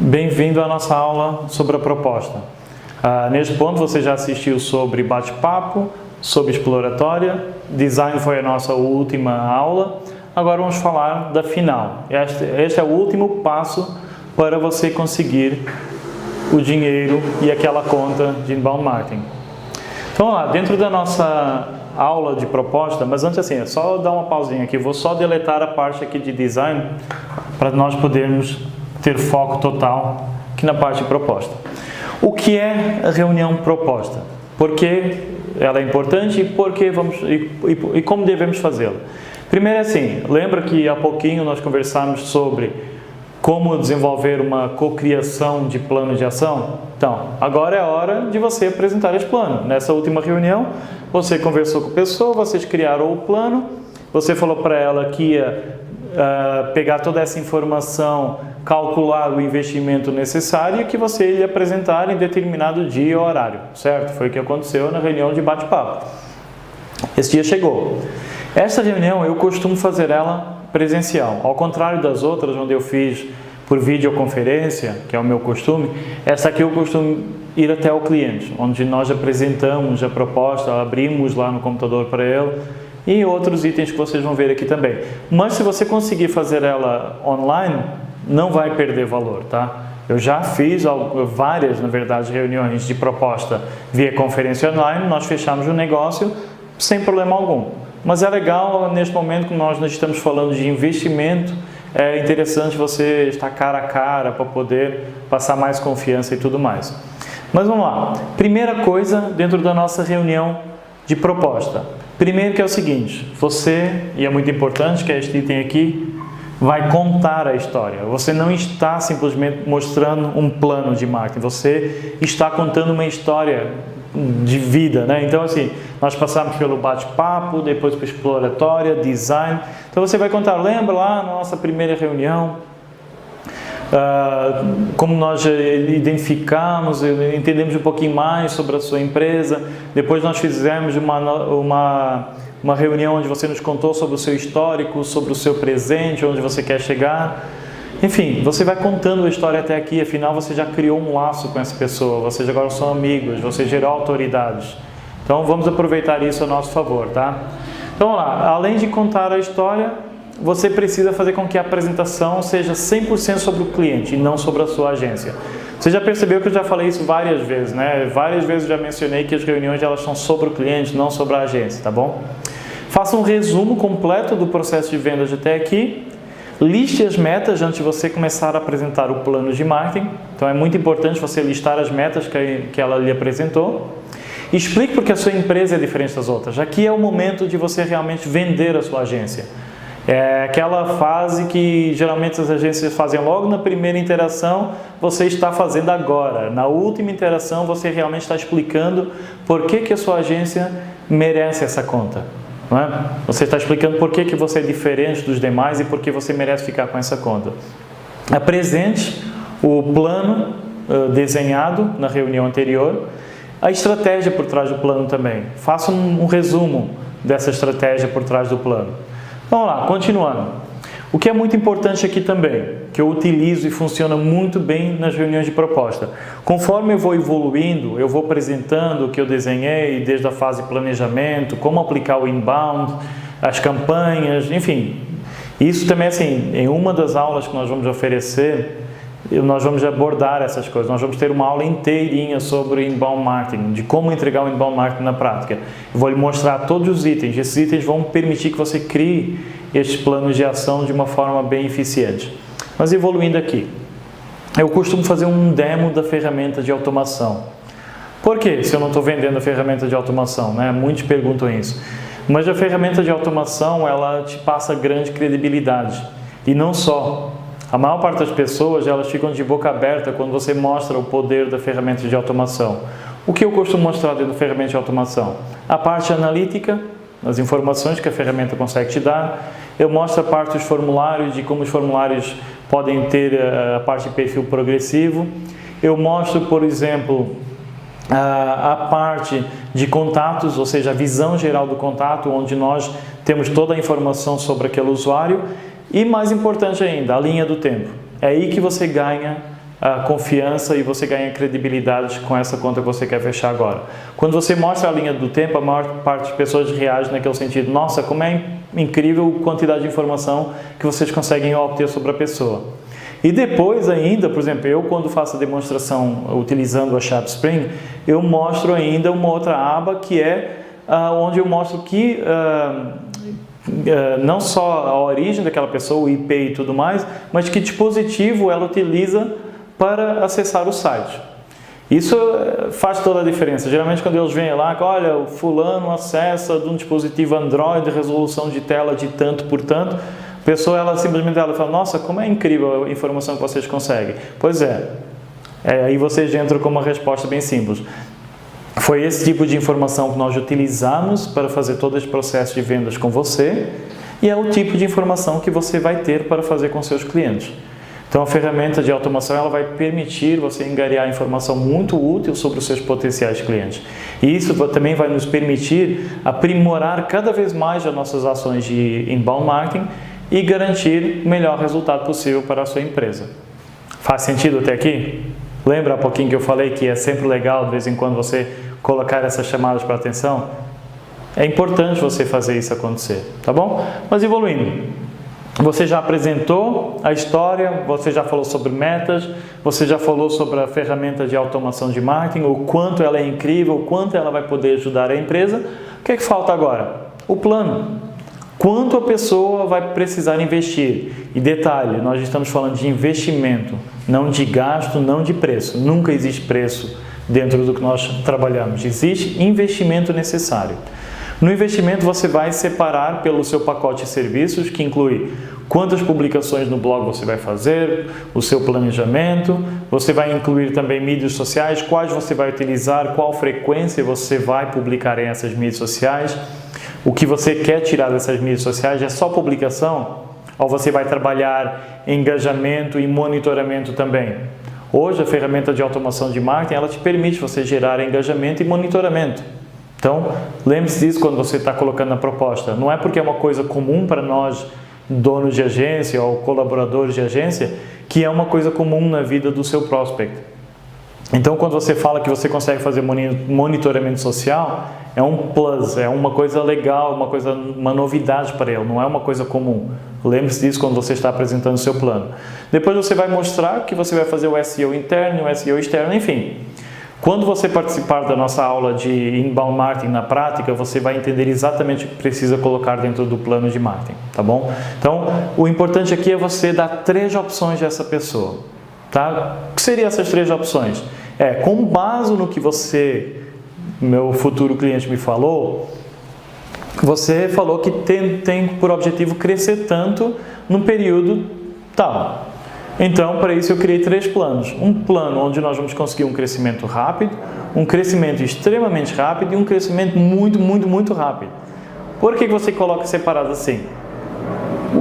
Bem-vindo à nossa aula sobre a proposta. Neste ponto você já assistiu sobre bate-papo, sobre exploratória, design foi a nossa última aula, agora vamos falar da final. Este é o último passo para você conseguir o dinheiro e aquela conta de inbound marketing. Então vamos lá, dentro da nossa aula de proposta, mas antes assim, é só dar uma pausinha aqui, vou só deletar a parte aqui de design para nós podermos ter foco total aqui na parte de proposta. O que é a reunião proposta? Por que ela é importante e como devemos fazê-la? Primeiro assim, lembra que há pouquinho nós conversamos sobre como desenvolver uma cocriação de plano de ação? Então, agora é a hora de você apresentar esse plano. Nessa última reunião, você conversou com a pessoa, vocês criaram o plano, você falou para ela que ia pegar toda essa informação, calcular o investimento necessário e que você ia apresentar em determinado dia ou horário, certo? Foi o que aconteceu na reunião de bate-papo. Esse dia chegou. Essa reunião eu costumo fazer ela presencial, ao contrário das outras onde eu fiz por videoconferência, que é o meu costume, essa aqui eu costumo ir até o cliente, onde nós apresentamos a proposta, abrimos lá no computador para ele, e outros itens que vocês vão ver aqui também. Mas se você conseguir fazer ela online, não vai perder valor, tá? Eu já fiz várias, na verdade, reuniões de proposta via conferência online, nós fechamos o negócio sem problema algum. Mas é legal, neste momento que nós estamos falando de investimento, é interessante você estar cara a cara para poder passar mais confiança e tudo mais. Mas vamos lá. Primeira coisa dentro da nossa reunião de proposta. Primeiro que é o seguinte, você, e é muito importante que é este item aqui, vai contar a história. Você não está simplesmente mostrando um plano de marketing, você está contando uma história de vida, né? Então assim, nós passamos pelo bate-papo, depois para exploratória, design. Então você vai contar, lembra lá na nossa primeira reunião, como nós identificamos, entendemos um pouquinho mais sobre a sua empresa. Depois nós fizemos uma reunião onde você nos contou sobre o seu histórico, sobre o seu presente, onde você quer chegar. Enfim, você vai contando a história até aqui, afinal você já criou um laço com essa pessoa, vocês agora são amigos, você gerou autoridades. Então vamos aproveitar isso a nosso favor, tá? Então vamos lá, além de contar a história, você precisa fazer com que a apresentação seja 100% sobre o cliente e não sobre a sua agência. Você já percebeu que eu já falei isso várias vezes, né? Várias vezes eu já mencionei que as reuniões elas são sobre o cliente, não sobre a agência, tá bom? Faça um resumo completo do processo de vendas até aqui. Liste as metas antes de você começar a apresentar o plano de marketing. Então é muito importante você listar as metas que ela lhe apresentou. Explique porque a sua empresa é diferente das outras. Aqui é o momento de você realmente vender a sua agência. É aquela fase que geralmente as agências fazem logo na primeira interação, você está fazendo agora. Na última interação você realmente está explicando por que a sua agência merece essa conta. Não é? Você está explicando por que você é diferente dos demais e por que você merece ficar com essa conta. Apresente o plano desenhado na reunião anterior, a estratégia por trás do plano também. Faça um resumo dessa estratégia por trás do plano. Vamos lá, continuando. O que é muito importante aqui também, que eu utilizo e funciona muito bem nas reuniões de proposta. Conforme eu vou evoluindo, eu vou apresentando o que eu desenhei desde a fase de planejamento, como aplicar o inbound, as campanhas, enfim. Isso também, assim, em uma das aulas que nós vamos oferecer, nós vamos abordar essas coisas. Nós vamos ter uma aula inteirinha sobre inbound marketing, de como entregar o inbound marketing na prática. Eu vou lhe mostrar todos os itens. Esses itens vão permitir que você crie estes planos de ação de uma forma bem eficiente. Mas evoluindo aqui, eu costumo fazer um demo da ferramenta de automação. Por quê? Se eu não estou vendendo a ferramenta de automação, né? Muitos perguntam isso. Mas a ferramenta de automação, ela te passa grande credibilidade. E não só. A maior parte das pessoas, elas ficam de boca aberta quando você mostra o poder da ferramenta de automação. O que eu costumo mostrar dentro da ferramenta de automação? A parte analítica, as informações que a ferramenta consegue te dar. Eu mostro a parte dos formulários, de como os formulários podem ter a parte de perfil progressivo. Eu mostro, por exemplo, a parte de contatos, ou seja, a visão geral do contato, onde nós temos toda a informação sobre aquele usuário. E mais importante ainda, a linha do tempo. É aí que você ganha confiança e você ganha credibilidade com essa conta que você quer fechar agora. Quando você mostra a linha do tempo, a maior parte das pessoas reage naquele sentido: nossa, como é incrível a quantidade de informação que vocês conseguem obter sobre a pessoa. E depois ainda, por exemplo, eu quando faço a demonstração utilizando a SharpSpring, eu mostro ainda uma outra aba que é onde eu mostro que não só a origem daquela pessoa, o IP e tudo mais, mas que dispositivo ela utiliza para acessar o site. Isso faz toda a diferença. Geralmente quando eles vêm lá, olha, o fulano acessa de um dispositivo Android, resolução de tela de tanto por tanto, a pessoa ela simplesmente fala: nossa, como é incrível a informação que vocês conseguem. Pois é, aí vocês entram com uma resposta bem simples. Foi esse tipo de informação que nós utilizamos para fazer todo esse processo de vendas com você, e é o tipo de informação que você vai ter para fazer com seus clientes. Então a ferramenta de automação ela vai permitir você angariar informação muito útil sobre os seus potenciais clientes. E isso também vai nos permitir aprimorar cada vez mais as nossas ações de inbound marketing e garantir o melhor resultado possível para a sua empresa. Faz sentido até aqui? Lembra um pouquinho que eu falei que é sempre legal de vez em quando você colocar essas chamadas para atenção? É importante você fazer isso acontecer, tá bom? Mas evoluindo. Você já apresentou a história, você já falou sobre metas, você já falou sobre a ferramenta de automação de marketing, o quanto ela é incrível, o quanto ela vai poder ajudar a empresa. O que é que falta agora? O plano. Quanto a pessoa vai precisar investir? E detalhe, nós estamos falando de investimento, não de gasto, não de preço. Nunca existe preço dentro do que nós trabalhamos. Existe investimento necessário. No investimento você vai separar pelo seu pacote de serviços, que inclui quantas publicações no blog você vai fazer, o seu planejamento, você vai incluir também mídias sociais, quais você vai utilizar, qual frequência você vai publicar em essas mídias sociais, o que você quer tirar dessas mídias sociais, é só publicação? Ou você vai trabalhar engajamento e monitoramento também? Hoje a ferramenta de automação de marketing, ela te permite você gerar engajamento e monitoramento. Então, lembre-se disso quando você está colocando na proposta. Não é porque é uma coisa comum para nós, donos de agência ou colaboradores de agência, que é uma coisa comum na vida do seu prospect. Então, quando você fala que você consegue fazer monitoramento social, é um plus, é uma coisa legal, uma novidade para ele, não é uma coisa comum. Lembre-se disso quando você está apresentando o seu plano. Depois você vai mostrar que você vai fazer o SEO interno, o SEO externo, enfim. Quando você participar da nossa aula de inbound marketing na prática, você vai entender exatamente o que precisa colocar dentro do plano de marketing, tá bom? Então, o importante aqui é você dar 3 opções a essa pessoa, tá? O que seriam essas 3 opções? Com base no que você, meu futuro cliente, me falou, você falou que tem por objetivo crescer tanto num período tal. Então, para isso eu criei 3 planos. Um plano onde nós vamos conseguir um crescimento rápido, um crescimento extremamente rápido e um crescimento muito rápido. Por que você coloca separado assim?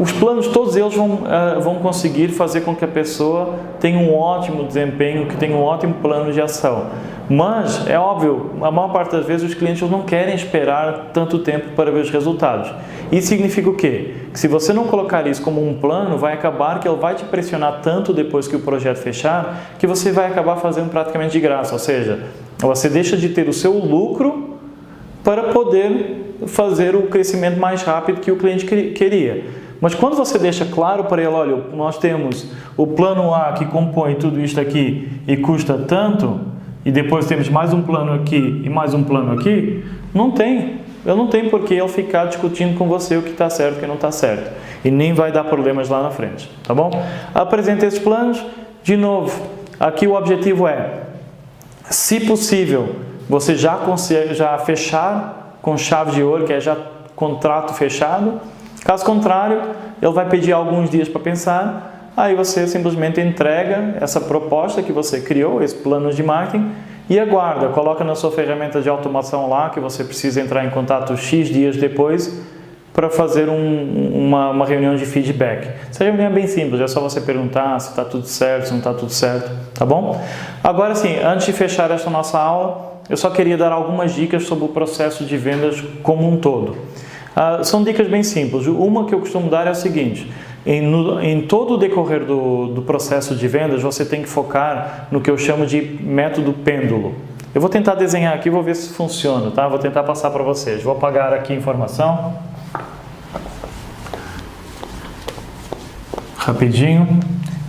Os planos, todos eles vão conseguir fazer com que a pessoa tenha um ótimo desempenho, que tenha um ótimo plano de ação. Mas, é óbvio, a maior parte das vezes os clientes não querem esperar tanto tempo para ver os resultados. Isso significa o quê? Que se você não colocar isso como um plano, vai acabar que ele vai te pressionar tanto depois que o projeto fechar, que você vai acabar fazendo praticamente de graça. Ou seja, você deixa de ter o seu lucro para poder fazer o crescimento mais rápido que o cliente queria. Mas quando você deixa claro para ele, olha, nós temos o plano A que compõe tudo isto aqui e custa tanto, e depois temos mais um plano aqui e mais um plano aqui, eu não tenho por que ele ficar discutindo com você o que está certo e o que não está certo. E nem vai dar problemas lá na frente, tá bom? Apresente esses planos, de novo, aqui o objetivo é, se possível, você já consegue fechar com chave de ouro, que é já contrato fechado. Caso contrário, ele vai pedir alguns dias para pensar, aí você simplesmente entrega essa proposta que você criou, esse plano de marketing, e aguarda, coloca na sua ferramenta de automação lá, que você precisa entrar em contato X dias depois, para fazer uma reunião de feedback. Essa reunião é bem simples, é só você perguntar se está tudo certo, se não está tudo certo, tá bom? Agora sim, antes de fechar esta nossa aula, eu só queria dar algumas dicas sobre o processo de vendas como um todo. São dicas bem simples. Uma que eu costumo dar é o seguinte: em todo o decorrer do processo de vendas, você tem que focar no que eu chamo de método pêndulo. Eu vou tentar desenhar aqui, vou ver se funciona, tá? Vou tentar passar para vocês. Vou apagar aqui a informação. Rapidinho.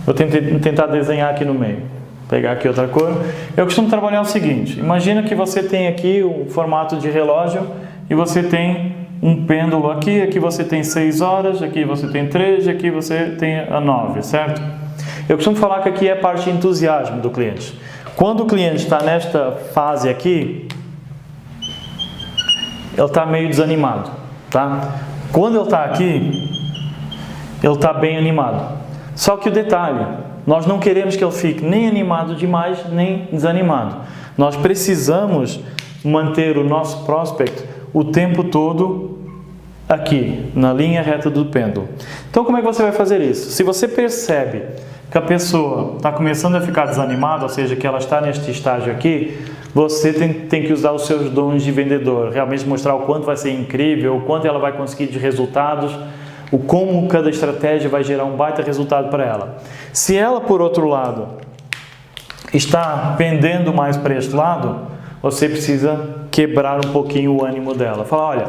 Vou tentar desenhar aqui no meio. Pegar aqui outra cor. Eu costumo trabalhar o seguinte. Imagina que você tem aqui um formato de relógio e você tem um pêndulo aqui. Aqui você tem 6 horas, aqui você tem 3, aqui você tem a 9, certo? Eu costumo falar que aqui é a parte de entusiasmo do cliente. Quando o cliente está nesta fase aqui, ele está meio desanimado, tá? Quando ele está aqui, ele está bem animado. Só que o detalhe, nós não queremos que ele fique nem animado demais, nem desanimado. Nós precisamos manter o nosso prospect o tempo todo aqui, na linha reta do pêndulo. Então, como é que você vai fazer isso? Se você percebe que a pessoa está começando a ficar desanimada, ou seja, que ela está neste estágio aqui, você tem que usar os seus dons de vendedor, realmente mostrar o quanto vai ser incrível, o quanto ela vai conseguir de resultados, o como cada estratégia vai gerar um baita resultado para ela. Se ela, por outro lado, está pendendo mais para este lado, você precisa quebrar um pouquinho o ânimo dela. Falar, olha,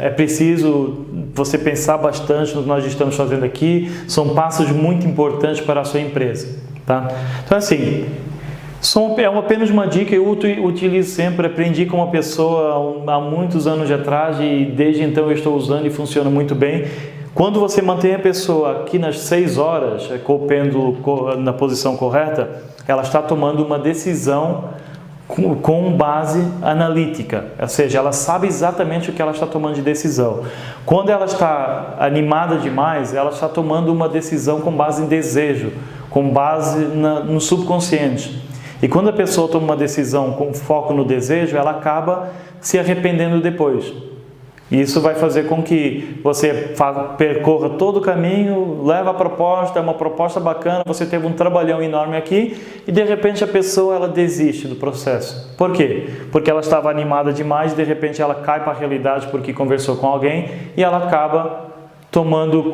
é preciso você pensar bastante no que nós estamos fazendo aqui, são passos muito importantes para a sua empresa. Tá? Então, assim, é apenas uma dica que eu utilizo sempre, aprendi com uma pessoa há muitos anos atrás e desde então eu estou usando e funciona muito bem. Quando você mantém a pessoa aqui nas 6 horas, com o pêndulo na posição correta, ela está tomando uma decisão com base analítica, ou seja, ela sabe exatamente o que ela está tomando de decisão. Quando ela está animada demais, ela está tomando uma decisão com base em desejo, com base no subconsciente. E quando a pessoa toma uma decisão com foco no desejo, ela acaba se arrependendo depois. E isso vai fazer com que você percorra todo o caminho, leva a proposta, é uma proposta bacana, você teve um trabalhão enorme aqui e de repente a pessoa ela desiste do processo. Por quê? Porque ela estava animada demais e de repente ela cai para a realidade porque conversou com alguém e ela acaba tomando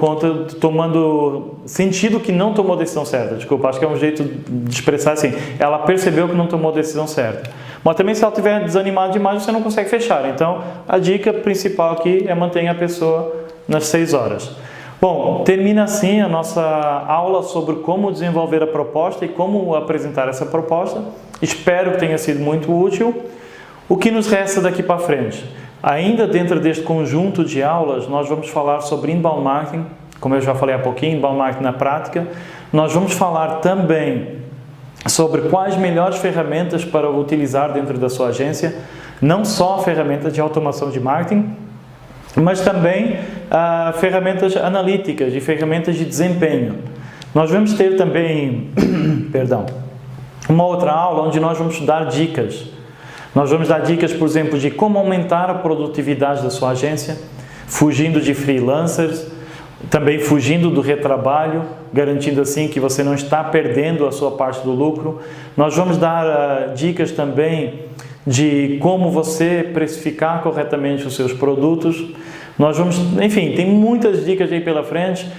sentido que não tomou a decisão certa. Desculpa, acho que é um jeito de expressar assim. Ela percebeu que não tomou a decisão certa. Mas também se ela estiver desanimada demais, você não consegue fechar. Então, a dica principal aqui é manter a pessoa nas 6 horas. Bom, termina assim a nossa aula sobre como desenvolver a proposta e como apresentar essa proposta. Espero que tenha sido muito útil. O que nos resta daqui para frente? Ainda dentro deste conjunto de aulas, nós vamos falar sobre inbound marketing, como eu já falei há pouquinho, inbound marketing na prática. Nós vamos falar também sobre quais melhores ferramentas para utilizar dentro da sua agência, não só ferramentas de automação de marketing, mas também ferramentas analíticas e ferramentas de desempenho. Nós vamos ter também, uma outra aula onde nós vamos dar dicas. Nós vamos dar dicas, por exemplo, de como aumentar a produtividade da sua agência, fugindo de freelancers, também fugindo do retrabalho, garantindo assim que você não está perdendo a sua parte do lucro. Nós vamos dar dicas também de como você precificar corretamente os seus produtos. Nós vamos, enfim, tem muitas dicas aí pela frente.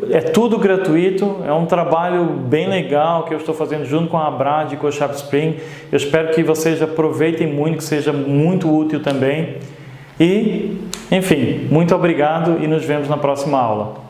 É tudo gratuito, é um trabalho bem legal que eu estou fazendo junto com a Brad e com a SharpSpring. Eu espero que vocês aproveitem muito, que seja muito útil também. E, enfim, muito obrigado e nos vemos na próxima aula.